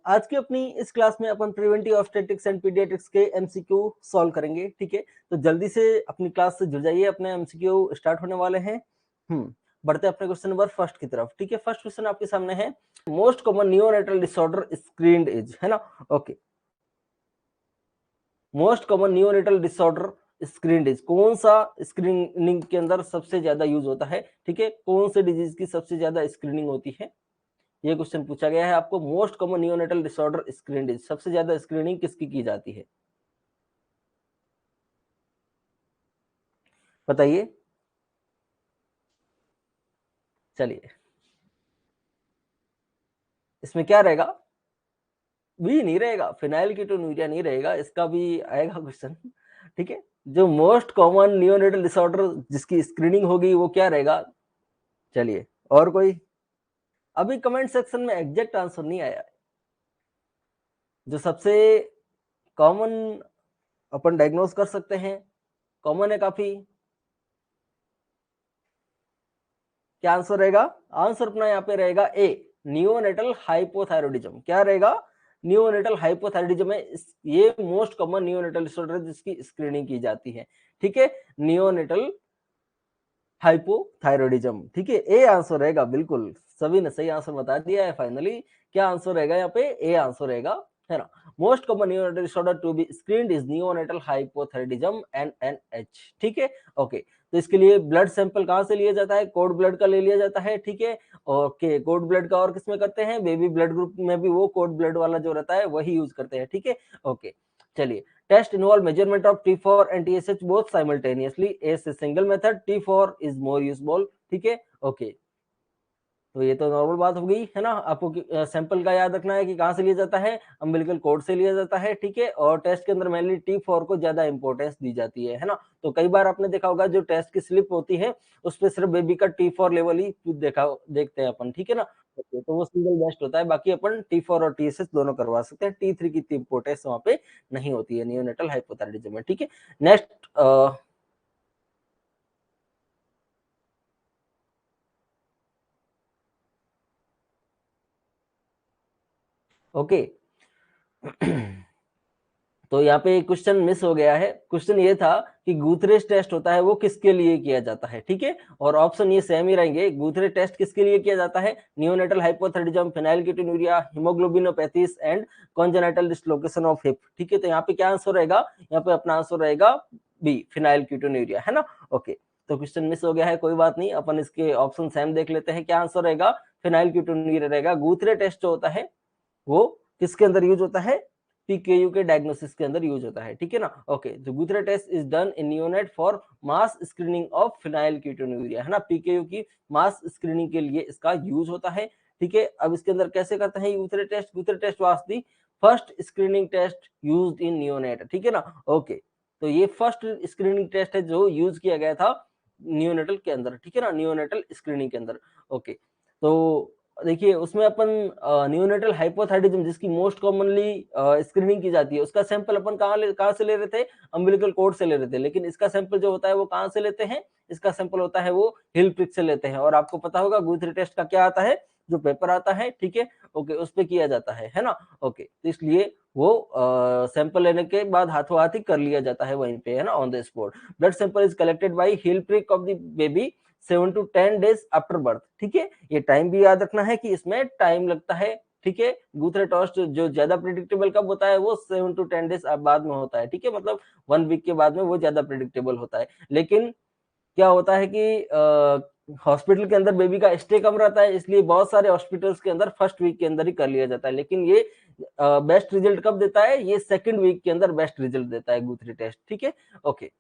आज की अपनी इस क्लास में अपन प्रिवेंटिव ऑब्स्टेट्रिक्स एंड पीडियाट्रिक्स के एमसीक्यू सॉल्व करेंगे। ठीक है, तो जल्दी से अपनी क्लास से जुड़ जाइए, अपने एमसीक्यू स्टार्ट होने वाले हैं। बढ़ते हैं अपने क्वेश्चन नंबर फर्स्ट की तरफ। ठीक है, फर्स्ट क्वेश्चन आपके सामने है, most common neonatal disorder screened age, है ना। Okay, most common neonatal disorder screened age, कौन सा स्क्रीनिंग के अंदर सबसे ज्यादा यूज होता है। ठीक है, कौन से डिजीज की सबसे ज्यादा स्क्रीनिंग होती है, ये क्वेश्चन पूछा गया है आपको। Most common neonatal disorder screening, सबसे ज्यादा स्क्रीनिंग किसकी की जाती है, बताइए। चलिए, इसमें क्या रहेगा, भी नहीं रहेगा, फिनाइल कीटोन्यूरिया नहीं रहेगा, इसका भी आएगा क्वेश्चन। ठीक है, जो मोस्ट कॉमन नियोनेटल डिसऑर्डर जिसकी स्क्रीनिंग होगी वो क्या रहेगा। चलिए, और कोई, अभी कमेंट सेक्शन में एग्जैक्ट आंसर नहीं आया। जो सबसे कॉमन अपन डायग्नोस कर सकते हैं, कॉमन है काफी, क्या आंसर रहेगा। आंसर अपना यहाँ पे रहेगा ए, नियोनेटल हाइपोथायरॉयडिज्म। क्या रहेगा, नियोनेटल हाइपोथायरॉयडिज्म है, ये मोस्ट कॉमन नियोनेटल डिसऑर्डर जिसकी स्क्रीनिंग की जाती है। ठीक है, नियोनेटल हाइपोथायरॉयडिज्म। ठीक है, ए आंसर रहेगा, बिल्कुल सभी ने सही आंसर बता दिया है फाइनली। क्या आंसर रहेगा यहाँ पे, ए आंसर रहेगा, है ना। Most common neonatal disorder to be screened is neonatal hypothyroidism NNH. ठीक है, ओके। तो इसके लिए ब्लड सैंपल कहाँ से लिया जाता है, कोड ब्लड का ले लिया जाता है। ठीक है, ओके, कोड ब्लड का और किसमें करते हैं, बेबी ब्लड ग्रुप में भी वो कोड ब्लड वाला जो रहता है वही यूज करते हैं। ठीक है, ओके। चलिए, test involve measurement of T4 and TSH both simultaneously as a single method. T4 is more usable. ठीक है, ओके। तो ये तो नॉर्मल बात हो गई, है ना। आपको सैंपल का याद रखना है कि कहाँ से लिया जाता है, अम्बिलिकल कोड से लिया जाता है। ठीक है, और टेस्ट के अंदर मेनली T4 को ज्यादा इंपॉर्टेंस दी जाती है ना। तो कई बार आपने देखा होगा जो टेस्ट की स्लिप होती है उस पर सिर्फ बेबी का T4 लेवल ही देखते हैं अपन। ठीक है ना, तो वो सिंगल बेस्ट होता है, बाकी अपन T4 और TSH दोनों करवा सकते हैं। T3 की इतनी इंपॉर्टेंस वहाँ पे नहीं होती है नियोनेटल हाइपोथायरॉयडिज्म में। ठीक है, नेक्स्ट, ओके। तो यहाँ पे क्वेश्चन मिस हो गया है। क्वेश्चन ये था कि गूथरेज टेस्ट होता है वो किसके लिए किया जाता है। ठीक है, और ऑप्शन ये सेम ही रहेंगे। गूथरेज टेस्ट किसके लिए किया जाता है, neonatal hypothyroidism, phenylketonuria, haemoglobinopathies and congenital dislocation of hip. ठीक है, तो यहाँ पे क्या आंसर रहेगा, यहाँ पे अपना आंसर रहेगा बी, फिनाइलकीटोन्यूरिया, है ना। ओके, तो क्वेश्चन मिस हो गया है, कोई बात नहीं, अपन इसके ऑप्शन सेम देख लेते हैं। क्या आंसर रहेगा, फिनाइलकीटोन्यूरिया रहेगा। गूथरेज टेस्ट जो होता है वो किसके अंदर यूज होता है, पीकेयू के डायग्नोसिस के अंदर यूज होता है। ठीक है ना, ओके। जो Guthrie test is done in unit for mass screening of phenylketonuria, है ना। पीकेयू की मास स्क्रीनिंग के लिए इसका यूज होता है। ठीक है, अब इसके अंदर कैसे करते हैं Guthrie test, Guthrie test was the first screening test used in neonate. ठीक है ना, ओके। तो ये फर्स्ट स्क्रीनिंग टेस्ट है जो यूज किया गया था नियोनेटल के अंदर। ठीक है ना, नियोनेटल स्क्रीनिंग के अंदर, ओके। तो देखिए, उसमें अपन नियोनेटल हाइपोथायरॉयडिज्म जिसकी मोस्ट कॉमनली स्क्रीनिंग की जाती है, उसका सैंपल अपन कहाँ से ले रहे थे, अम्बिलिकल कोर्ड से ले रहे थे। लेकिन इसका सैंपल जो होता है वो कहाँ से लेते हैं, इसका सैंपल होता है वो हिल प्रिक से लेते हैं। और आपको पता होगा गूथरी टेस्ट का क्या आता है, जो पेपर आता है। ठीक है, ओके, उस पे किया जाता है ना। ओके, तो इसलिए वो सैंपल लेने के बाद हाथों हाथ ही कर लिया जाता है वहीं पे, है ना, on the spot. Blood sample is collected by hill prick of the baby 7 to 10 days after birth. ठीक है, ये टाइम भी याद रखना है कि इसमें टाइम लगता है। ठीक है, गूथरे टेस्ट जो ज्यादा प्रिडिक्टेबल कब होता है, वो 7 to 10 days बाद में होता है। ठीक है, मतलब 1 वीक के बाद में वो ज्यादा प्रिडिक्टेबल होता है। लेकिन क्या होता है कि हॉस्पिटल के अंदर बेबी का स्टे कम रहता है, इसलिए बहुत सारे हॉस्पिटल्स के अंदर फर्स्ट वीक के अंदर ही कर लिया जाता है। लेकिन ये बेस्ट रिजल्ट कब देता है, ये सेकंड वीक के अंदर बेस्ट रिजल्ट देता है गूथरी टेस्ट। ठीक है, ओके,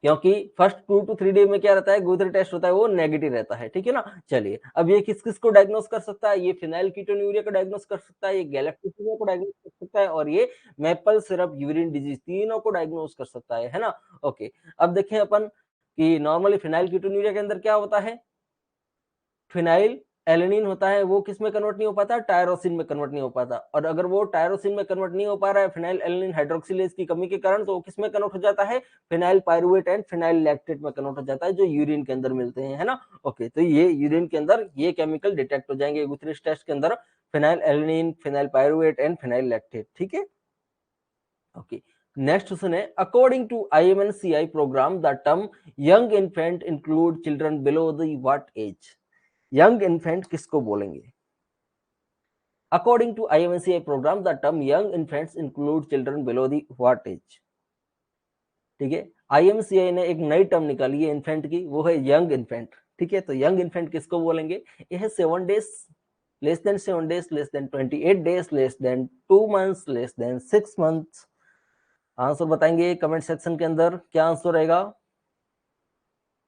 क्योंकि फर्स्ट 2 to 3 डे में क्या रहता है, गूथरी टेस्ट होता है वो नेगेटिव रहता है। ठीक है ना, चलिए, अब ये किस किस को डायग्नोस कर सकता है, ये फिनाइलकीटोन्यूरिया को डायग्नोस कर सकता है, ये गैलेक्टोसिमिया को डायग्नोस कर सकता है, और ये मेपल सिरप यूरिन डिजीज, तीनों को डायग्नोस कर सकता है ना। ओके, अब देखें अपन कि नॉर्मली फिनाइलकीटोन्यूरिया के अंदर क्या होता है, फिनाइल एलेनिन होता है वो किस में कन्वर्ट नहीं हो पाता, टायरोसिन में कन्वर्ट नहीं हो पाता। और अगर वो टायरोसिन में कन्वर्ट नहीं हो पा रहा है फिनाइल एलेनिन हाइड्रोक्सिलेज की कमी के कारण, तो वो किस में कन्वर्ट हो जाता है, phenyl pyruvate and phenyl lactate में कन्वर्ट हो जाता है, जो यूरिन के अंदर मिलते हैं, है ना। ओके, तो ये यूरिन के अंदर ये केमिकल डिटेक्ट हो जाएंगे गुथरेश टेस्ट के अंदर, phenyl alanine, phenyl pyruvate and phenyl lactate, ठीक है। ओके, नेक्स्ट क्वेश्चन है, according to IMNCI programme the term young infant include children below the what age. Young infant किसको बोलेंगे? According to IMNCI programme the term young infants include children below the what age. ठीक है, IMCI ने एक नई term निकाली है infant की, वो है यंग इन्फेंट। ठीक है, तो यंग इन्फेंट किसको बोलेंगे? ये है 7 days, less than 7 days, less than 28 days, less than 2 months, less than 6 months। Answer बताएंगे कमेंट सेक्शन के अंदर, क्या आंसर रहेगा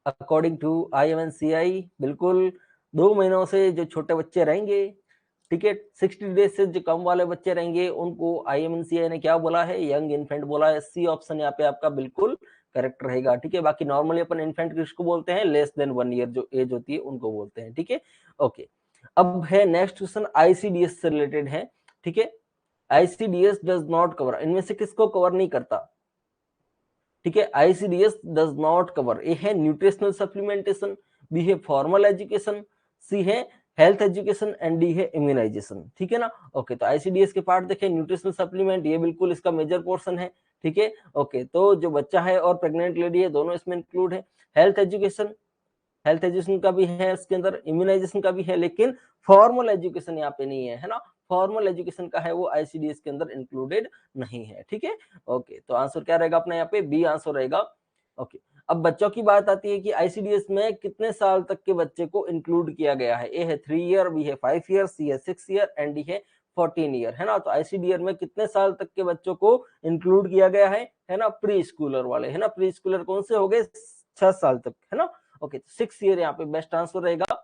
अकॉर्डिंग टू IMNCI? बिल्कुल 2 महीनों से जो छोटे बच्चे रहेंगे, ठीक है, 60 डेज से जो कम वाले बच्चे रहेंगे, उनको IMNCI ने क्या बोला है, यंग इन्फेंट बोला है। सी ऑप्शन यहाँ पे आपका बिल्कुल करेक्ट रहेगा। ठीक है, बाकी नॉर्मली अपन इन्फेंट किसको बोलते हैं, लेस देन 1 year जो एज होती है उनको बोलते हैं। ठीक है, ओके। अब है नेक्स्ट क्वेश्चन, ICDS से रिलेटेड है। ठीक है, ICDS डज नॉट कवर, इनमें से किसको कवर नहीं करता? ठीक है, ICDS डज नॉट कवर, ए है न्यूट्रिशनल सप्लीमेंटेशन, बी है फॉर्मल एजुकेशन, सी है हेल्थ एजुकेशन एंड डी है इम्यूनाइजेशन। ठीक है ना। ओके, तो ICDS के पार्ट देखें, न्यूट्रिशनल सप्लीमेंट ये बिल्कुल इसका मेजर पोर्शन है। ठीक है, ओके, तो जो बच्चा है और प्रेग्नेंट लेडी है दोनों इसमें इंक्लूड है। हेल्थ एजुकेशन, हेल्थ एजुकेशन का भी है इसके अंदर, इम्यूनाइजेशन का भी है, लेकिन फॉर्मल एजुकेशन यहाँ पे नहीं है ना। फॉर्मल एजुकेशन का है वो ICDS के अंदर इंक्लूडेड नहीं है। ठीक है, ओके, तो आंसर क्या रहेगा अपना यहाँ पे, बी आंसर रहेगा। ओके, अब बच्चों की बात आती है कि ICDS में कितने साल तक के बच्चे को इंक्लूड किया गया है। ए है 3 year, बी है 5 year, सी है 6 year एंड डी है 14 year, है ना। तो ICDS में कितने साल तक के बच्चों को इंक्लूड किया गया है ना, प्री स्कूलर वाले, है ना। प्री स्कूलर कौन से हो गए, 6 साल तक, है ना। ओके, 6 year यहाँ पे बेस्ट आंसर रहेगा।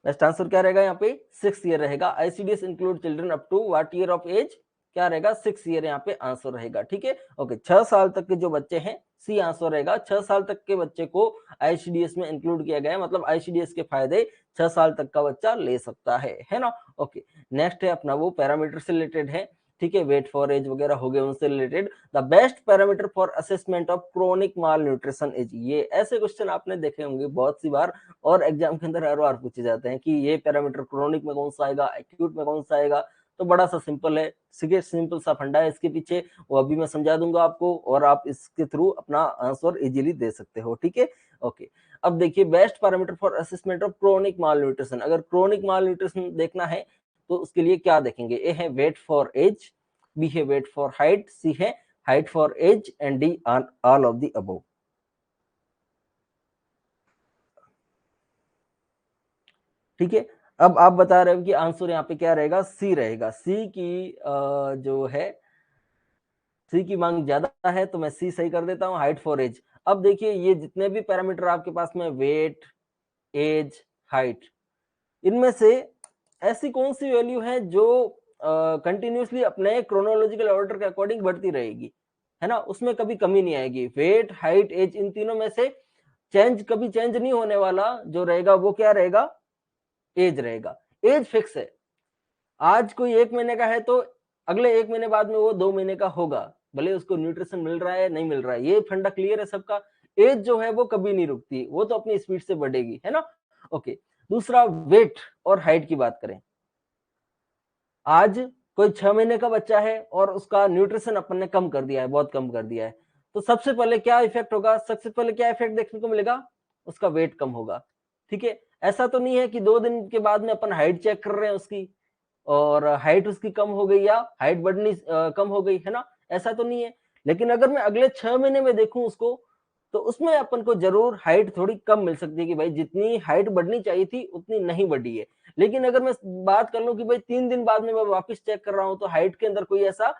बेस्ट आंसर क्या रहेगा यहाँ पे, 6 year रहेगा। ICDS include children up to what year of age, क्या रहेगा, 6 year यहाँ पे आंसर रहेगा। ठीक है, ओके, 6 साल तक के जो बच्चे हैं, सी आंसर रहेगा। 6 साल तक के बच्चे को ICDS में इंक्लूड किया गया है, मतलब ICDS के फायदे 6 साल तक का बच्चा ले सकता है ना। ओके, नेक्स्ट है अपना वो पैरामीटर से रिलेटेड है। ठीक है, वेट फॉर एज वगैरह हो गए उनसे related. The best parameter for assessment of chronic malnutrition is, ये ऐसे क्वेश्चन आपने देखे होंगे बहुत सी बार, और एग्जाम के अंदर हर बार पूछे जाते हैं कि ये पैरामीटर क्रोनिक में कौन सा आएगा, एक्यूट में कौन सा आएगा। तो बड़ा सा सिंपल है, सिंपल सा फंडा है इसके पीछे, वो अभी मैं समझा दूंगा आपको, और आप इसके थ्रू अपना आंसर इजीली दे सकते हो। ठीक है, ओके। अब देखिए, best parameter for assessment of chronic malnutrition, अगर क्रोनिक माल न्यूट्रिशन देखना है तो उसके लिए क्या देखेंगे, ए है वेट फॉर एज, बी है वेट फॉर हाइट, सी है height for age and D all of the above. ठीक है, अब आप बता रहे हो कि आंसर यहाँ पे क्या रहेगा, सी रहेगा। सी की जो है, सी की मांग ज्यादा है, तो मैं सी सही कर देता हूँ, हाइट फॉर एज। अब देखिए, ये जितने भी पैरामीटर आपके पास में, वेट, एज, हाइट, इनमें से ऐसी कौन सी वैल्यू है जो कंटिन्यूसली अपने क्रोनोलॉजिकल ऑर्डर के अकॉर्डिंग बढ़ती रहेगी, है ना, उसमें कभी कमी नहीं आएगी। वेट, हाइट, एज, इन तीनों में से कभी चेंज नहीं होने वाला जो रहेगा वो क्या रहेगा, एज रहेगा। एज फिक्स है, आज कोई 1 महीने का है तो अगले 1 महीने बाद में वो 2 महीने का होगा, भले उसको न्यूट्रिशन मिल रहा है नहीं मिल रहा है, ये फंडा क्लियर है सबका। एज जो है वो कभी नहीं रुकती, वो तो अपनी स्पीड से बढ़ेगी, है ना। ओके, दूसरा, वेट और हाइट की बात करें, आज कोई 6 महीने का बच्चा है और उसका न्यूट्रिशन अपन ने कम कर दिया है, बहुत कम कर दिया है, तो सबसे पहले क्या इफेक्ट होगा, सबसे पहले क्या इफेक्ट देखने को मिलेगा, उसका वेट कम होगा। ठीक है, ऐसा तो नहीं है कि 2 दिन के बाद में अपन हाइट चेक कर रहे हैं उसकी, और हाइट उसकी कम हो गई या हाइट बढ़नी कम हो गई, है ना, ऐसा तो नहीं है। लेकिन अगर मैं अगले 6 महीने में देखूं उसको, तो उसमें अपन को जरूर हाइट थोड़ी कम मिल सकती है कि भाई जितनी हाइट बढ़नी चाहिए थी उतनी नहीं बढ़ी है। लेकिन अगर मैं बात कर लूं कि भाई 3 दिन बाद में मैं वापस चेक कर रहा हूं, तो हाइट के अंदर कोई ऐसा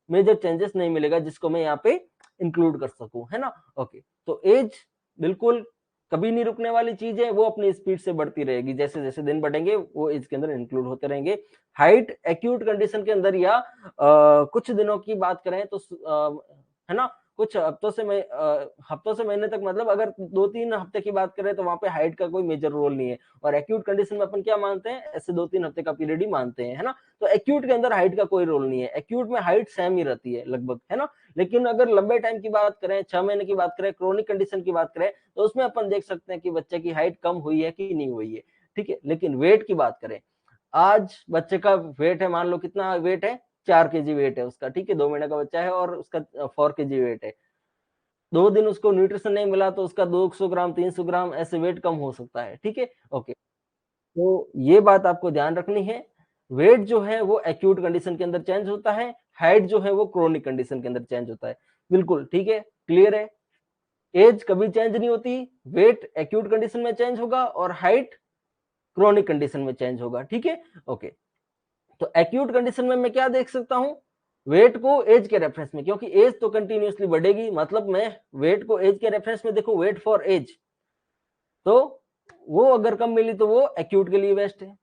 मेजर चेंजेस नहीं मिलेगा जिसको मैं यहाँ पे इंक्लूड कर सकूं, है ना। ओके, तो एज बिल्कुल कभी नहीं रुकने वाली चीज है, वो अपनी स्पीड से बढ़ती रहेगी, जैसे जैसे दिन बढ़ेंगे वो एज के अंदर इंक्लूड होते रहेंगे। हाइट एक्यूट कंडीशन के अंदर या कुछ दिनों की बात करें तो है ना, कुछ हफ्तों से महीने तक, मतलब अगर 2-3 हफ्ते की बात करें तो वहां पे हाइट का कोई मेजर रोल नहीं है। और एक्यूट कंडीशन में अपन क्या मानते हैं, ऐसे 2-3 हफ्ते का पीरियड ही मानते हैं, है ना। तो एक्यूट के अंदर हाइट का कोई रोल नहीं है, एक्यूट में हाइट सेम ही रहती है लगभग, है ना। लेकिन अगर लंबे टाइम की बात करें, 6 महीने की बात करें, क्रोनिक कंडीशन की बात करें, तो उसमें अपन देख सकते हैं कि बच्चे की हाइट कम हुई है कि नहीं हुई है, ठीक है। लेकिन वेट की बात करें, आज बच्चे का वेट है, मान लो कितना वेट है, 4 kg वेट है उसका, ठीक है। 2 महीने का बच्चा है और उसका 4 kg वेट है। 2 दिन उसको न्यूट्रिशन नहीं मिला तो उसका 200 ग्राम 300 ग्राम ऐसे वेट कम हो सकता है, ठीक है। ओके, तो ये बात आपको ध्यान रखनी है। वेट जो है वो एक्यूट कंडीशन के अंदर चेंज होता है, हाइट जो है वो क्रोनिक कंडीशन के अंदर चेंज होता है। बिल्कुल ठीक है, क्लियर है। एज कभी चेंज नहीं होती, वेट एक्यूट कंडीशन में चेंज होगा और हाइट क्रोनिक कंडीशन में चेंज होगा, ठीक है। ओके, तो एक्यूट कंडीशन में मैं क्या देख सकता हूं, वेट को एज के रेफरेंस में, क्योंकि एज तो कंटिन्यूअसली बढ़ेगी, मतलब मैं वेट को एज के रेफरेंस में देखूं, वेट फॉर एज, तो वो अगर कम मिली तो वो एक्यूट के लिए बेस्ट है।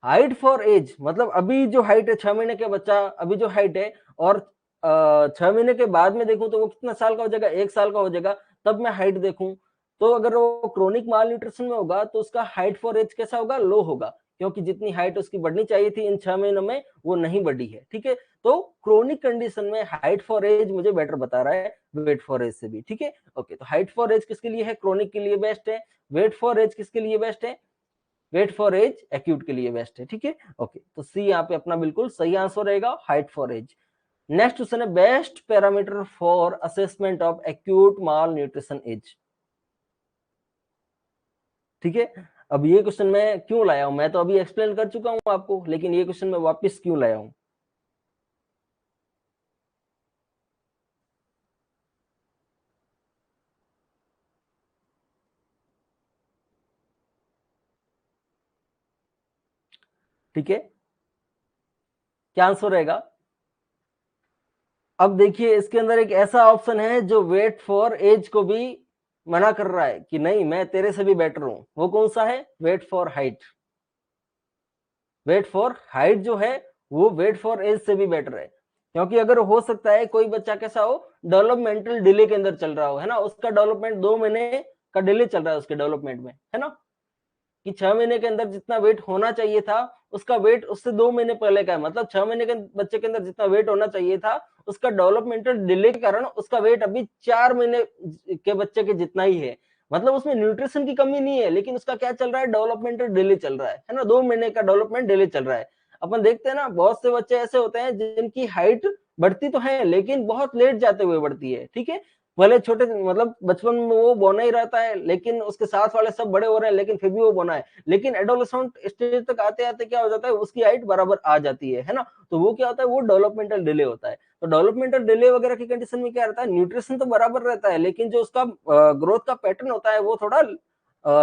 हाइट फॉर एज मतलब अभी जो हाइट है, 6 महीने का बच्चा अभी जो हाइट है, और 6 महीने के बाद में देखूं तो वो कितना साल का हो जाएगा, 1 साल का हो जाएगा, तब मैं हाइट देखूं। तो अगर वो क्रोनिक माल न्यूट्रिशन में होगा तो उसका हाइट फॉर एज कैसा होगा, लो होगा, क्योंकि जितनी हाइट उसकी बढ़नी चाहिए थी इन 6 महीनों में वो नहीं बढ़ी है, ठीक है। तो क्रोनिक कंडीशन में हाइट फॉर एज मुझे बेटर बता रहा है वेट फॉर एज से भी, ठीक है। ओके, तो हाइट फॉर एज किसके लिए है, क्रोनिक के लिए बेस्ट है। वेट फॉर एज किसके लिए बेस्ट है, वेट फॉर एज एक्यूट के लिए बेस्ट है, ठीक है। ओके, तो सी यहाँ पे अपना बिल्कुल सही आंसर रहेगा, height for age. Next question है, best parameter for assessment of acute malnutrition age, ठीक है। अब ये क्वेश्चन मैं क्यों लाया हूं, मैं तो अभी एक्सप्लेन कर चुका हूं आपको, लेकिन ये क्वेश्चन मैं वापस क्यों लाया हूं, ठीक है। क्या आंसर रहेगा, अब देखिए इसके अंदर एक ऐसा ऑप्शन है जो वेट फॉर एज को भी मना कर रहा है कि नहीं मैं तेरे से भी बेटर हूं, वो कौन सा है, weight for height. Weight for height जो है वो वेट फॉर एज से भी बेटर है, क्योंकि अगर हो सकता है कोई बच्चा कैसा हो, डेवलपमेंटल डिले के अंदर चल रहा हो, है ना, उसका डेवलपमेंट 2 महीने का डिले चल रहा है उसके डेवलपमेंट में, है ना, कि 6 महीने के अंदर जितना वेट होना चाहिए था उसका वेट उससे 2 महीने पहले का है, मतलब 6 महीने के बच्चे के अंदर जितना वेट होना चाहिए था उसका डेवलपमेंटल डिले के कारण उसका वेट अभी 4 महीने के बच्चे के जितना ही है। मतलब उसमें न्यूट्रिशन की कमी नहीं है, लेकिन उसका क्या चल रहा है, डेवलपमेंटल डिले चल रहा है ना, 2 महीने का डेवलपमेंट डिले चल रहा है। अपन देखते हैं ना, बहुत से बच्चे ऐसे होते हैं जिनकी हाइट बढ़ती तो है लेकिन बहुत लेट जाते हुए बढ़ती है, ठीक है। भले छोटे मतलब बचपन में वो बौना ही रहता है, लेकिन उसके साथ वाले सब बड़े हो रहे हैं लेकिन फिर भी वो बौना है, लेकिन एडोलेसेंट स्टेज तक आते आते क्या हो जाता है, उसकी हाइट बराबर आ जाती है ना। तो वो क्या होता है, वो डेवलपमेंटल डिले होता है। तो डेवलपमेंटल डिले वगैरह की कंडीशन में क्या रहता है, न्यूट्रिशन तो बराबर रहता है लेकिन जो उसका ग्रोथ का पैटर्न होता है वो थोड़ा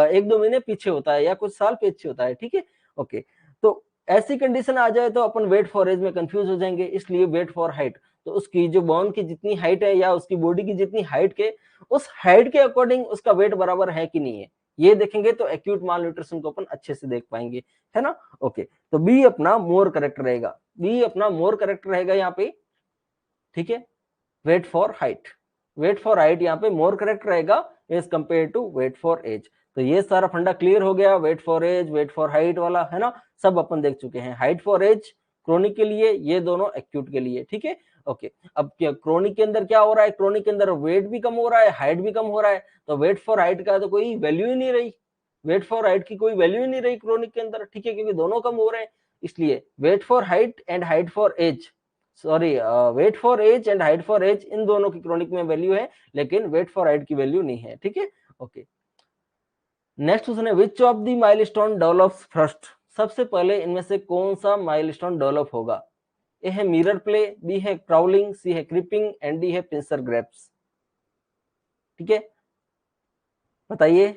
1-2 महीने पीछे होता है या कुछ साल पीछे होता है, ठीक है। ओके, तो ऐसी कंडीशन आ जाए तो अपन वेट फॉर एज में कंफ्यूज हो जाएंगे, इसलिए वेट फॉर हाइट, तो उसकी जो बोन की जितनी हाइट है या उसकी बॉडी की जितनी हाइट के, उस हाइट के अकॉर्डिंग उसका वेट बराबर है कि नहीं है, ये देखेंगे तो एक्यूट माल न्यूट्रिशन को अपन अच्छे से देख पाएंगे, है ना। ओके, तो बी अपना मोर करेक्ट रहेगा, बी अपना मोर करेक्ट रहेगा यहाँ पे, ठीक है। Weight for height, weight for height यहाँ पे मोर करेक्ट रहेगा as compare to weight for age. तो ये सारा फंडा क्लियर हो गया, weight for age weight for height वाला, है ना, सब अपन देख चुके हैं। हाइट फॉर एज क्रोनिक के लिए, ये दोनों एक्यूट के लिए, ठीक है। ओके, अब क्या क्रोनिक के अंदर क्या हो रहा है, क्रोनिक के अंदर वेट भी कम हो रहा है हाइट भी कम हो रहा है, तो वेट फॉर हाइट का तो कोई वैल्यू ही नहीं रही, वेट फॉर हाइट की कोई वैल्यू ही नहीं रही क्रोनिक के अंदर, ठीक है, क्योंकि दोनों कम हो रहे हैं। इसलिए weight for height and height for age, sorry, weight for age and height for age, इन दोनों की क्रोनिक में वैल्यू है लेकिन वेट फॉर हाइट की वैल्यू नहीं है, ठीक है। ओके, नेक्स्ट क्वेश्चन है, which of the milestone develops first, सबसे पहले इनमें से कौन सा माइलस्टोन डेवलप होगा। ए है मिरर प्ले, बी है क्राउलिंग, सी है क्रिपिंग एंड डी है पिंसर ग्रैप्स, ठीक है। बताइए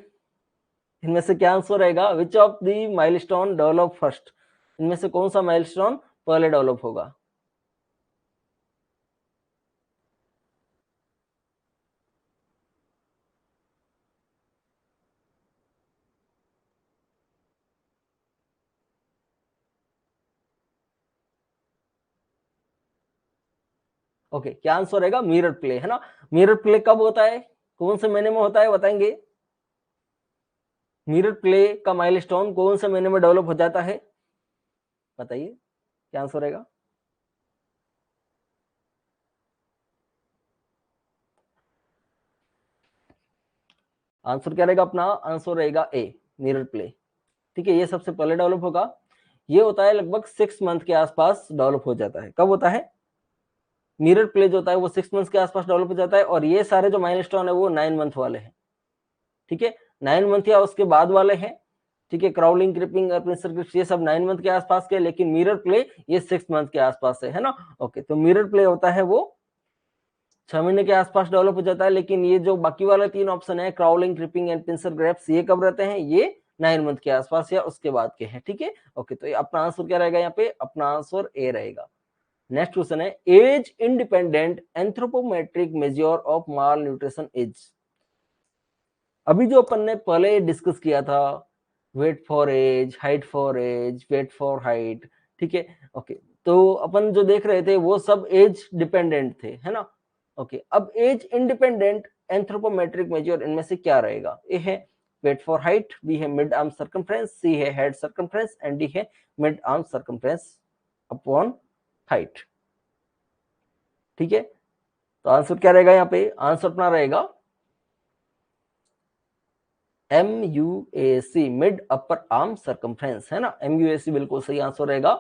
इनमें से क्या आंसर रहेगा, विच of the milestone develop first, इनमें से कौन सा माइलस्टोन पहले डेवलप होगा। ओके, क्या आंसर रहेगा? मिरर प्ले, है ना। मिरर प्ले कब होता है, कौन से महीने में होता है, बताएंगे? मिरर प्ले का माइलस्टोन कौन से महीने में डेवलप हो जाता है, बताइए क्या आंसर रहेगा? आंसर क्या रहेगा अपना? आंसर रहेगा ए, मिरर प्ले। ठीक है, ये सबसे पहले डेवलप होगा। ये होता है लगभग 6 मंथ के आसपास डेवलप हो जाता है। कब होता है? मिरर प्ले जो होता है वो 6 मंथ के आसपास डेवलप हो जाता है, और ये सारे जो माइलस्टोन है वो 9 मंथ वाले हैं। ठीक है, 9 मंथ या उसके बाद वाले हैं। ठीक है, क्राउलिंग, क्रिपिंग और पिंसर ग्रिप्स ये सब 9 मंथ के आसपास के, लेकिन मिरर प्ले ये 6 मंथ के आसपास है ना। ओके, तो मिरर प्ले होता है वो 6 महीने के आसपास डेवलप हो जाता है, लेकिन ये जो बाकी वाले 3 ऑप्शन है, crawling, creeping and pincer grips, ये कब रहते हैं? ये 9 मंथ के आसपास या उसके बाद के हैं। ठीक है, ओके, तो अपना आंसर क्या रहेगा यहाँ पे? अपना आंसर ए रहेगा। नेक्स्ट क्वेश्चन है, age independent anthropometric measure of malnutrition is. अभी जो अपन ने पहले डिस्कस किया था, weight for age, height for age, weight for height, ठीक है, ओके, तो अपन जो देख रहे थे वो सब एज डिपेंडेंट थे, है ना। ओके, अब एज इंडिपेंडेंट एंथ्रोपोमेट्रिक मेजर इनमें से क्या रहेगा? ए है वेट फॉर हाइट, बी है मिड आर्म सर्कमफ्रेंस, सी है हेड सर्कमफ्रेंस एंड डी है mid arm circumference upon height. ठीक है, तो आंसर क्या रहेगा यहाँ पे? आंसर अपना रहेगा MUAC, mid upper arm circumference, है ना। MUAC बिल्कुल सही आंसर रहेगा।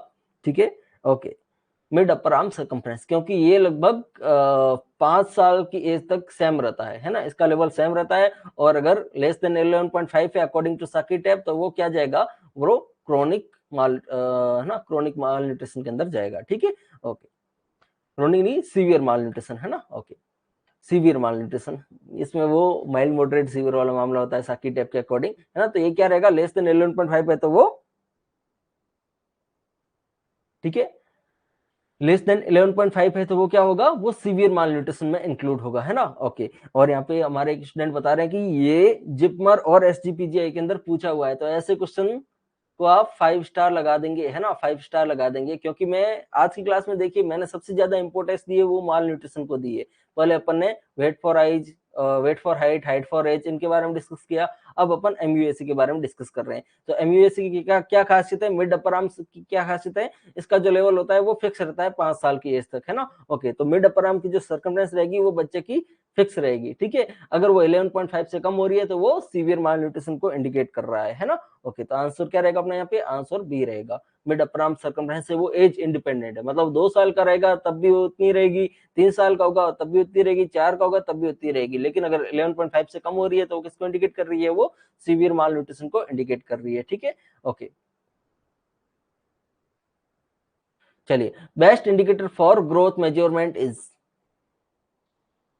ठीक है, okay, mid upper arm circumference, क्योंकि ये लगभग 5 साल की एज तक सेम रहता है ना, इसका लेवल सेम रहता है। और अगर लेस देन 11.5 है अकॉर्डिंग टू साकी टैब, तो वो क्या जाएगा? वो क्रोनिक माल, है ना, क्रोनिक माल न्यूट्रिशन के अंदर जाएगा। ठीक है, ओके, क्रोनिक नहीं, सीवियर माल न्यूट्रिशन, है ना। ओके, सीवियर माल न्यूट्रिशन, इसमें वो माइल्ड मॉडरेट सीवियर वाला मामला होता है साकी टैब के अकॉर्डिंग, है ना। तो ये क्या रहेगा? लेस देन 11.5 है तो वो, ठीक है, लेस देन 11.5 है तो वो क्या होगा? वो सीवियर माल न्यूट्रिशन में इंक्लूड होगा, है ना। ओके, और यहाँ पे हमारे एक स्टूडेंट बता रहे हैं कि ये जिपमर और SGPGI के अंदर पूछा हुआ है, तो ऐसे क्वेश्चन को आप 5 स्टार लगा देंगे, है ना, 5 स्टार लगा देंगे, क्योंकि मैं आज की क्लास में देखिए मैंने सबसे ज्यादा इंपोर्टेंस दी है वो माल न्यूट्रिशन को दी है। पहले अपन ने weight for age, weight for height, height for age, इनके बारे में डिस्कस किया। अब अपन MUAC के बारे में डिस्कस कर रहे हैं। तो MUAC की क्या खासियत है, मिड अपर आर्म की क्या खासियत है? इसका जो लेवल होता है वो फिक्स रहता है 5 साल की एज तक, है ना। ओके, तो मिड अपर आर्म की जो सर्कमफ्रेंस रहेगी वो बच्चे की फिक्स रहेगी। ठीक है, अगर वो 11.5 से कम हो रही है तो वो सीवियर माल न्यूट्रिशन को इंडिकेट कर रहा है ना। ओके, तो आंसर क्या रहेगा अपना यहाँ पे? आंसर बी रहेगा, मिड अपर आर्म सर्कमफ्रेंस है वो एज इंडिपेंडेंट है, मतलब 2 साल का रहेगा तब भी उतनी रहेगी, 3 साल का होगा तब भी उतनी रहेगी, 4 का होगा तब भी उतनी रहेगी। लेकिन अगर 11.5 से कम हो रही है तो वो किसको इंडिकेट कर रही है? वो सीवियर माल न्यूट्रिशन को इंडिकेट कर रही है। ठीक है, ओके, चलिए, best indicator for growth measurement is.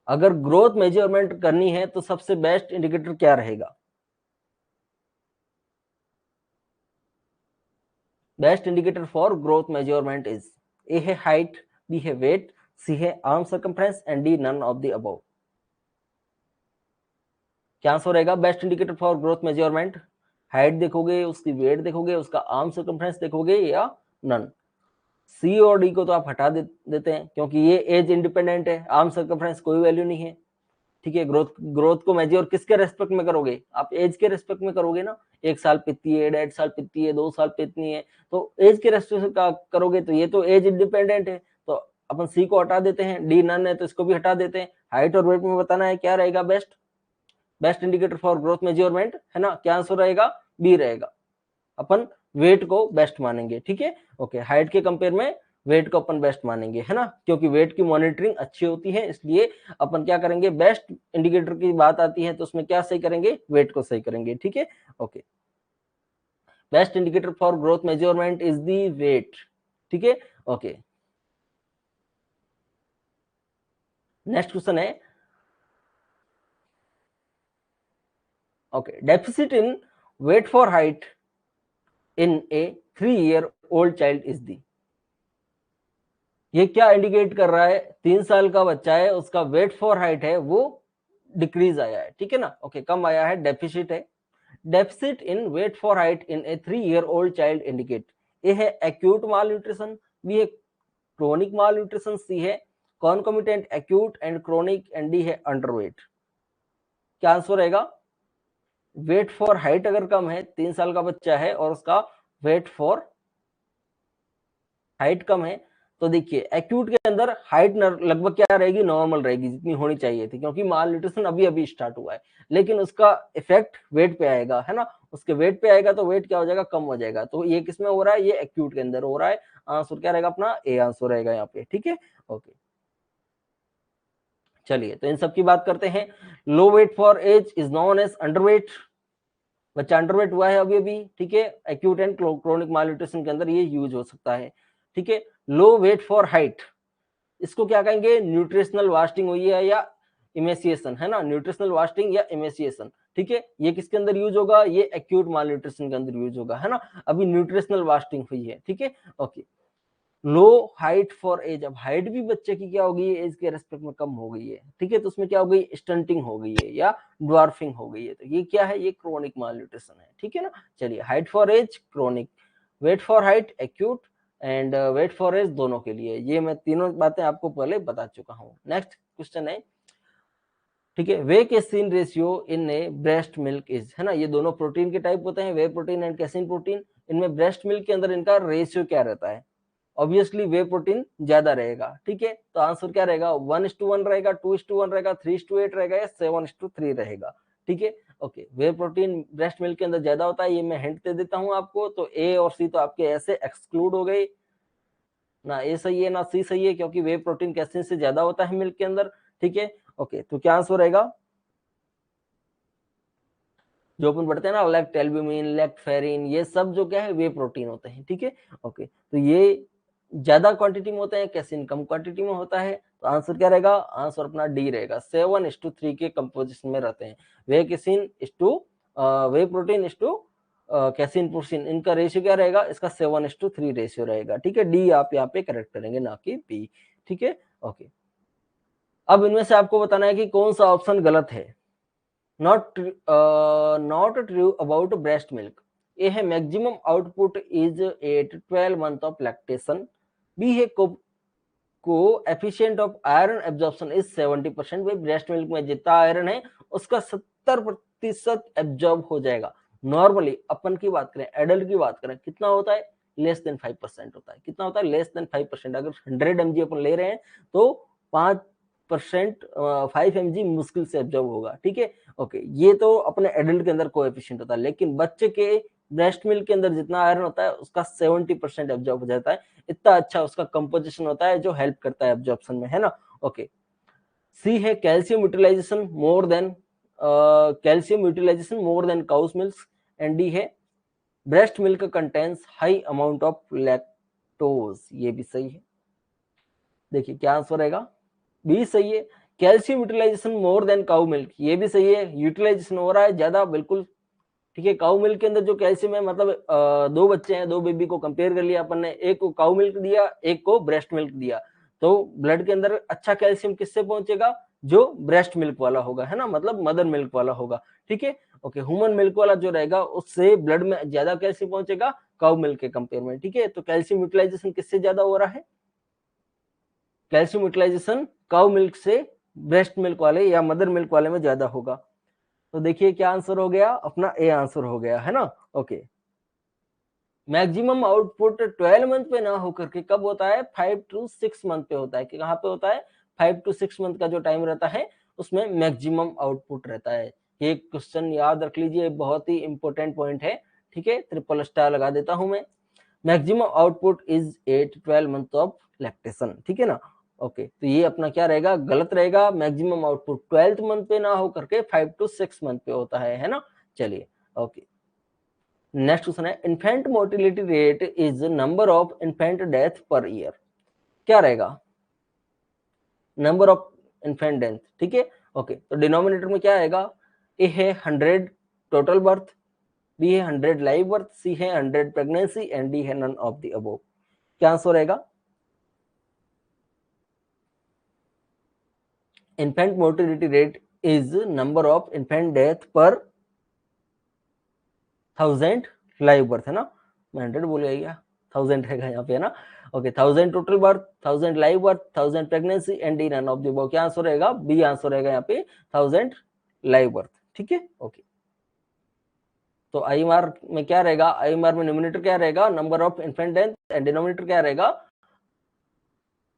अगर ग्रोथ मेजरमेंट करनी है तो सबसे बेस्ट इंडिकेटर क्या रहेगा? Best indicator for growth measurement is, a है हाइट, बी है वेट, सी है arm circumference and D none of the above. क्या आंसर रहेगा best indicator for growth measurement? Height देखोगे, उसकी वेट देखोगे, उसका आर्म सर्कमफ्रेंस देखोगे, या नन? सी और डी को तो आप हटा देते हैं क्योंकि ये एज इंडिपेंडेंट है, आर्म सर्कमफ्रेंस कोई वैल्यू नहीं है। ठीक है, ग्रोथ ग्रोथ को मेजर किसके रेस्पेक्ट में करोगे? आप एज के रेस्पेक्ट में करोगे ना। 1 साल पितती है, 1.5 साल पितती है, 2 साल पितनी है, तो एज के रेस्पेक्ट में करोगे, तो ये तो एज इंडिपेंडेंट है, तो अपन सी को हटा देते हैं, डी नन है तो इसको भी हटा देते हैं। हाइट और वेट में बताना है क्या रहेगा best, best indicator for growth measurement, है ना। क्या आंसर रहेगा? बी रहेगा, अपन वेट को बेस्ट मानेंगे। ठीक है, ओके, हाइट के कंपेयर में वेट को अपन बेस्ट मानेंगे, है ना, क्योंकि वेट की मॉनिटरिंग अच्छी होती है, इसलिए अपन क्या करेंगे? बेस्ट इंडिकेटर की बात आती है तो उसमें क्या सही करेंगे? वेट को सही करेंगे। ठीक है, okay, best indicator for growth measurement is the weight. ठीक है, ओके, नेक्स्ट क्वेश्चन है, okay, deficit in weight for height in a 3-year-old child is the. ये क्या इंडिकेट कर रहा है? 3 साल का बच्चा है, उसका वेट फॉर हाइट है वो डिक्रीज आया है, ठीक है ना। ओके, कम आया है, डेफिसिट है। Deficit in weight for height in a 3-year-old child indicate, a है एक्यूट माल न्यूट्रिशन, बी है क्रोनिक माल न्यूट्रिशन, सी है concomitant, acute and chronic, and D है अंडरवेट। क्या आंसर रहेगा? वेट फॉर हाइट अगर कम है, 3 साल का बच्चा है और उसका वेट फॉर हाइट कम है, तो देखिए एक्यूट के अंदर हाइट लगभग क्या रहेगी, नॉर्मल रहेगी जितनी होनी चाहिए थी, क्योंकि माल न्यूट्रिशन अभी अभी स्टार्ट हुआ है, लेकिन उसका इफेक्ट वेट पे आएगा, है ना, उसके वेट पे आएगा तो वेट क्या हो जाएगा, कम हो जाएगा। तो ये किसमें हो रहा है, ये एक्यूट के अंदर हो रहा है। आंसर क्या रहेगा अपना, ए आंसर रहेगा यहाँ पे, ठीक है। ओके, चलिए तो इन सब की बात करते हैं। Low weight for age is known as underweight, बच्चा अंडरवेट हुआ है अभी अभी, ठीक है, एक्यूट एंड क्रोनिक मालन्यूट्रिशन के अंदर ये यूज हो सकता है, ठीक है। लो वेट फॉर हाइट, इसको क्या कहेंगे, न्यूट्रिशनल वास्टिंग हुई है या इमेसिएशन, है ना, न्यूट्रिशनल वास्टिंग या इमेसिएशन, ठीक है। ये किसके अंदर यूज होगा, ये एक्यूट माल न्यूट्रिशन के अंदर यूज होगा, है ना, अभी न्यूट्रिशनल वास्टिंग हुई है, ठीक है। Okay, low height for age, अब हाइट भी बच्चे की क्या होगी, एज के रेस्पेक्ट में कम हो गई है, ठीक है, तो उसमें क्या हो गई, स्टंटिंग हो गई है या ड्वार्फिंग हो गई है, तो ये क्या है, ये क्रोनिक माल न्यूट्रिशन है, ठीक है ना। चलिए, height for age chronic, weight for height acute, and weight for age दोनों के लिए, ये मैं तीनों बातें आपको पहले बता चुका हूँ। नेक्स्ट क्वेश्चन है, ठीक है, whey casein ratio in a breast milk is, है ना, ये दोनों प्रोटीन के टाइप होते हैं, whey protein and casein protein, इनमें ब्रेस्ट मिल्क के अंदर इनका रेशियो क्या रहता है, ऑब्वियसली वे प्रोटीन ज्यादा रहेगा, ठीक है, तो आंसर क्या रहेगा, 1:1 रहेगा, 2:1 रहेगा, 3:8 रहेगा या 7:3 रहेगा, ठीक है। ओके, वे प्रोटीन ब्रेस्ट मिल्क के अंदर ज्यादा होता है, ये मैं हिंट दे देता हूं आपको, तो ए और सी तो आपके ऐसे एक्सक्लूड हो गए, ना ए सही है ना सी सही है, क्योंकि वे प्रोटीन कैसिन से ज्यादा होता है मिल्क के अंदर, ठीक है। ओके, तो क्या आंसर रहेगा, जो अपन पढ़ते हैं ना, लेक्ट एल्ब्यूमिन, लेक्ट फेरिन, ये सब जो क्या है, वे प्रोटीन होते हैं, ठीक है। ओके, तो ये ज्यादा क्वांटिटी में होते हैं, कैसिन कम क्वांटिटी में होता है, तो आंसर क्या रहेगा, आंसर अपना डी रहेगा, 7:3 के कंपोजिशन में रहते हैं, वे कैसिन इस टू वे प्रोटीन इस टू कैसिन प्रोटीन, इनका रेशियो क्या रहेगा, इसका 7:3 रेशियो रहेगा, ठीक है। डी आप यहाँ पे करेक्ट करेंगे, ना कि बी, ठीक है। ओके, अब इनमें से आपको बताना है कि कौन सा ऑप्शन गलत है। Not true about breast milk, a है maximum output is at 12 month of lactation, b है coefficient of iron absorption is 70%, भाई ब्रेस्ट मिल्क में जितना आयरन है उसका 70% एब्जॉर्ब हो जाएगा। नॉर्मली अपन की बात करें, एडल्ट की बात करें, कितना होता है, लेस देन 5% होता है, कितना होता है, लेस देन 5%। अगर 100 mg अपन ले रहे हैं तो 5% 5 mg मुश्किल से एब्जॉर्ब होगा, ठीक है। ओके, ये तो अपने एडल्ट के अंदर कोएफिशिएंट होता है, लेकिन बच्चे के ब्रेस्ट मिल्क के अंदर जितना आयरन होता है उसका 70% एब्जॉर्ब हो जाता है, इतना अच्छा उसका कंपोजिशन होता है जो हेल्प करता है एब्जॉर्प्शन में, है ना। ओके, सी है calcium utilisation more than cow's milk, and D है breast milk contains high amount of lactose, ये भी सही है। देखिए क्या आंसर रहेगा, बी सही है, calcium utilisation more than cow milk, ये भी सही है, यूटिलाइजेशन हो रहा है ज्यादा, बिल्कुल ठीक है। काउ मिल्क के अंदर जो कैल्शियम है, मतलब दो बच्चे हैं, दो बेबी को कंपेयर कर लिया अपन ने, एक को काउ मिल्क दिया, एक को ब्रेस्ट मिल्क दिया, तो ब्लड के अंदर अच्छा कैल्शियम किससे पहुंचेगा, जो ब्रेस्ट मिल्क वाला होगा, है ना, मतलब मदर मिल्क वाला होगा, ठीक है। ओके, ह्यूमन मिल्क वाला जो रहेगा उससे ब्लड में ज्यादा कैल्शियम पहुंचेगा काउ मिल्क के कंपेयर में, ठीक है। तो कैल्शियम यूटिलाइजेशन किससे ज्यादा हो रहा है, कैल्शियम यूटिलाइजेशन काउ मिल्क से ब्रेस्ट मिल्क वाले या मदर मिल्क वाले में ज्यादा होगा। तो देखिए क्या आंसर हो गया, अपना ए आंसर हो गया, है ना। ओके, मैक्सिमम आउटपुट 12 मंथ पे ना होकर के कब होता है, 5 to 6 मंथ पे होता है, कि कहाँ पे होता है, 5 to 6 मंथ का जो टाइम रहता है उसमें मैक्सिमम आउटपुट रहता है। ये क्वेश्चन याद रख लीजिए, बहुत ही इंपॉर्टेंट पॉइंट है, ठीक है, ट्रिपल स्टार लगा देता हूं मैं। Maximum output is 8-12 month of lactation, ठीक है ना। ओके, तो ये अपना क्या रहेगा, गलत रहेगा, मैक्सिमम आउटपुट 12th मंथ पे ना हो करके 5 to 6 मंथ पे होता है ना। चलिए, ओके, नेक्स्ट क्वेश्चन है, infant mortality rate is number of infant death per year, क्या रहेगा, नंबर ऑफ इन्फेंट डेथ, ठीक है। ओके, तो डिनोमिनेटर में क्या आएगा, ए है 100 टोटल बर्थ, बी है 100 लाइव बर्थ, सी है 100 प्रेगनेंसी, एंड डी है नन ऑफ द अबोव। क्या आंसर रहेगा, infant mortality rate is number of infant death पर 1000 लाइव बर्थ, है ना, मैं 100 बोल गया, 1000 रहेगा यहाँ पे, है ना। Okay, 1000 total birth, 1000 live birth, 1000 pregnancy and D none of the above. क्या आंसर रहेगा? बी आंसर रहेगा यहाँ पे 1000 लाइव बर्थ। ठीक है, ओके। तो IMR में क्या रहेगा? IMR में न्यूमरेटर क्या रहेगा? Number of infant death, and denominator क्या रहेगा?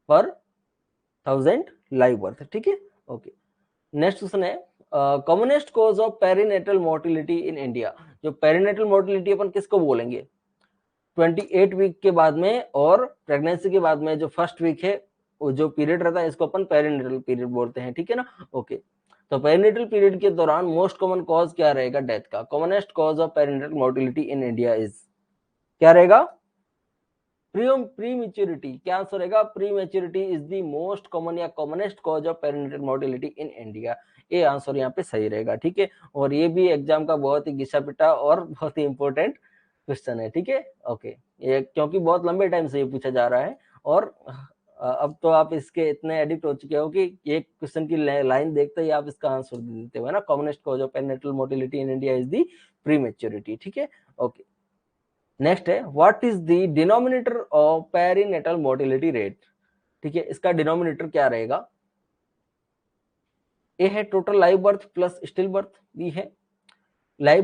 पर 1000 लाइव बर्थ। ठीक है, ओके। नेक्स्ट क्वेश्चन है, commonest cause of perinatal mortality in India. जो पेरिनेटल मोर्टिलिटी अपन किसको बोलेंगे? 28 वीक के बाद में और प्रेगनेंसी के बाद में जो फर्स्ट वीक है, वो जो पीरियड रहता है, इसको अपन पेरिनेटल पीरियड बोलते हैं। ठीक है ना, ओके। तो पेरिनेटल पीरियड के दौरान मोस्ट कॉमन कॉज क्या रहेगा डेथ का? Commonest cause of perinatal mortality in India is, क्या रहेगा? Prematurity. क्या आंसर रहेगा? Prematurity is the most common या commonest cause of perinatal mortality in India. ये आंसर यहाँ पे सही रहेगा। ठीक है, और ये भी एग्जाम का बहुत ही घिसा पिटा और बहुत ही इंपॉर्टेंट क्वेश्चन है। ठीक है, ओके। ये क्योंकि बहुत लंबे टाइम से ये पूछा जा रहा है, और अब तो आप इसके इतने एडिक्ट हो चुके हो कि एक क्वेश्चन की लाइन देखते ही आप इसका आंसर दे देते हो, है ना। Commonest cause of perinatal mortality in India is the prematurity. ठीक है, ओके। नेक्स्ट है, what is the denominator of perinatal mortality rate. ठीक है, इसका डिनोमिनेटर क्या रहेगा? ए है total live birth plus still birth, B है live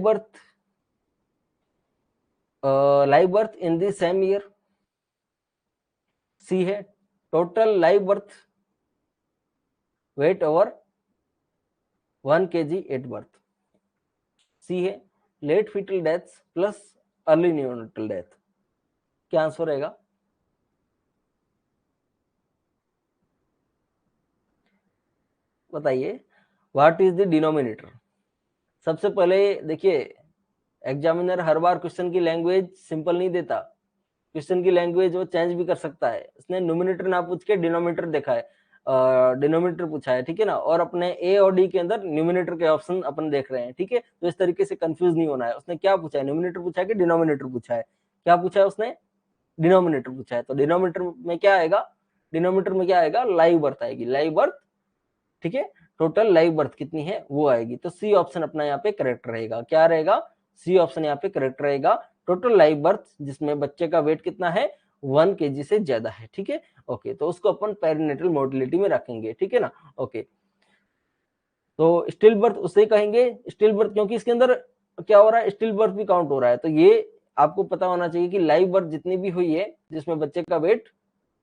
birth in the same year, C है total live birth weight over 1 kg at birth, C है late fetal death plus early neonatal death. क्या answer रहेगा? बताइए, what is the denominator. सबसे पहले देखिए, examiner हर बार question की लैंग्वेज सिंपल नहीं देता, क्वेश्चन की लैंग्वेज वो चेंज भी कर सकता है। इसने न्यूमिनेटर ना पूछ के डिनोमिनेटर देखा है, डिनोमिनेटर पूछा है। ठीक है ना, और अपने ए और डी के अंदर न्यूमिनेटर के ऑप्शन अपन देख रहे हैं। ठीक है, तो इस तरीके से कंफ्यूज नहीं होना है। उसने क्या पूछा है? न्यूमिनेटर पूछा है कि डिनोमिनेटर पूछा है? क्या पूछा है उसने? डिनोमिनेटर पूछा है। तो डिनोमिनेटर में क्या आएगा? डिनोमिनेटर में क्या आएगा? लाइव बर्थ आएगी, लाइव बर्थ। ठीक है, टोटल लाइव बर्थ कितनी है वो आएगी। तो सी ऑप्शन अपना यहाँ पे करेक्ट रहेगा। क्या रहेगा? सी ऑप्शन यहाँ पे करेक्ट रहेगा। टोटल लाइव बर्थ जिसमें बच्चे का वेट कितना है? 1 kg से ज्यादा है। ठीक है, ओके। तो उसको अपन पेरिनेटल मोर्टिलिटी में रखेंगे। ठीक है ना, ओके। तो स्टिल बर्थ उसे कहेंगे स्टिल बर्थ, क्योंकि इसके अंदर क्या हो रहा है? स्टिल बर्थ भी काउंट हो रहा है। तो ये आपको पता होना चाहिए कि लाइव बर्थ जितनी भी हुई है जिसमें बच्चे का वेट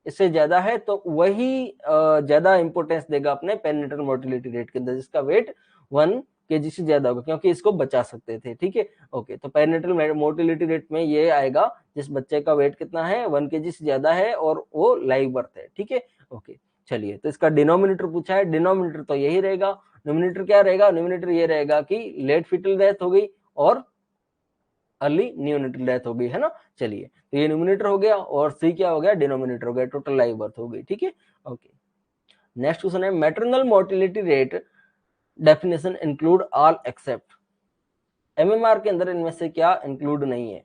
इससे ज्यादा है, तो वही ज्यादा इंपोर्टेंस देगा अपने पेरिनेटल मोर्टिलिटी रेट के अंदर, जिसका वेट 1 kg से ज्यादा होगा, क्योंकि इसको बचा सकते थे। ठीक है, ओके। तो पेरिनेटल मोर्टिलिटी रेट में ये आएगा जिस बच्चे का वेट कितना है? 1 kg से ज्यादा है और वो लाइव बर्थ है। ठीक है, ओके। चलिए, तो इसका डिनोमिनेटर पूछा है, डिनोमिनेटर तो यही रहेगा। न्यूमिनेटर क्या रहेगा? न्यूमिनेटर ये रहेगा कि लेट फीटल डेथ हो गई और अर्ली न्यूनेटल डेथ हो गई, है ना। चलिए, तो ये न्यूमिनेटर हो गया और सी क्या हो गया? डिनोमिनेटर हो गया, टोटल लाइव बर्थ हो गई। ठीक है, ओके। नेक्स्ट क्वेश्चन है, maternal mortality rate definition include all except. MMR के अंदर इनमें से क्या इंक्लूड नहीं है?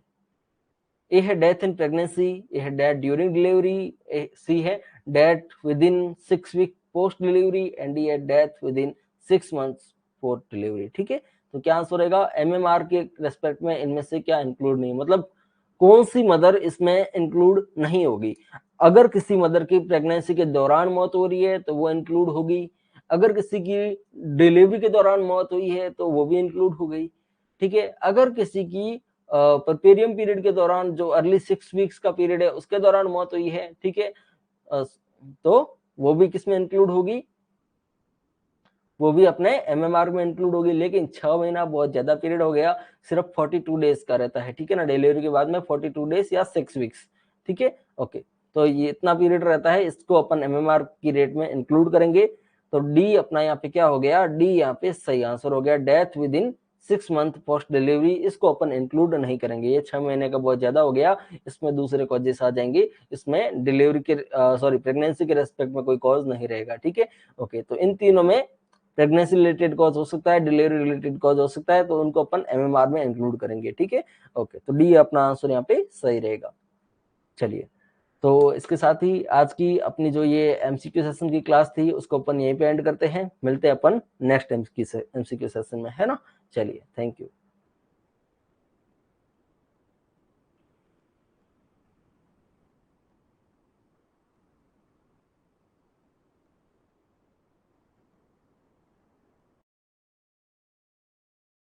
ए है डेथ इन प्रेगनेंसी, ए है डेथ ड्यूरिंग डिलीवरी, सी है death within 6 week post delivery, and D है death within 6 months for delivery. ठीक है, तो क्या आंसर रहेगा? एमएमआर के रेस्पेक्ट में इनमें से क्या इंक्लूड नहीं, मतलब कौन सी मदर इसमें इंक्लूड नहीं होगी? अगर किसी मदर की प्रेगनेंसी के दौरान मौत हो रही है तो वो इंक्लूड होगी, अगर किसी की डिलीवरी के दौरान मौत हुई है तो वो भी इंक्लूड हो गई। ठीक है, अगर किसी की परपेरियम पीरियड के दौरान, जो अर्ली 6 वीक्स का पीरियड है उसके दौरान मौत हुई है, ठीक है, तो वो भी किसमें इंक्लूड होगी? वो भी अपने एमएमआर में इंक्लूड होगी। लेकिन 6 महीना बहुत ज्यादा पीरियड हो गया, सिर्फ 42 डेज का रहता है। ठीक है ना, डिलीवरी के बाद में 42 डेज या 6 वीक्स। ठीक है, ओके। तो ये इतना पीरियड रहता है, इसको अपन एमएमआर की रेट में इंक्लूड करेंगे। तो डी अपना यहाँ पे क्या हो गया? डी यहाँ पे सही आंसर हो गया। Death within 6 month post delivery, इसको अपन इंक्लूड नहीं करेंगे। ये 6 महीने का बहुत ज्यादा हो गया, इसमें दूसरे कॉजेस आ जाएंगे। इसमें डिलीवरी के सॉरी प्रेगनेंसी के रेस्पेक्ट में कोई कॉज नहीं रहेगा। ठीक है, ओके। तो इन तीनों में प्रेगनेंसी रिलेटेड कॉज हो सकता है, डिलीवरी रिलेटेड कॉज हो सकता है, तो उनको अपन एमएमआर में इंक्लूड करेंगे। ठीक है, ओके। तो डी अपना आंसर यहाँ पे सही रहेगा। चलिए, तो इसके साथ ही आज की अपनी जो ये एमसीक्यू सेशन की क्लास थी उसको अपन यहीं पे एंड करते हैं। मिलते हैं अपन नेक्स्ट एमसीक्यू सेशन में, है ना। चलिए, थैंक यू।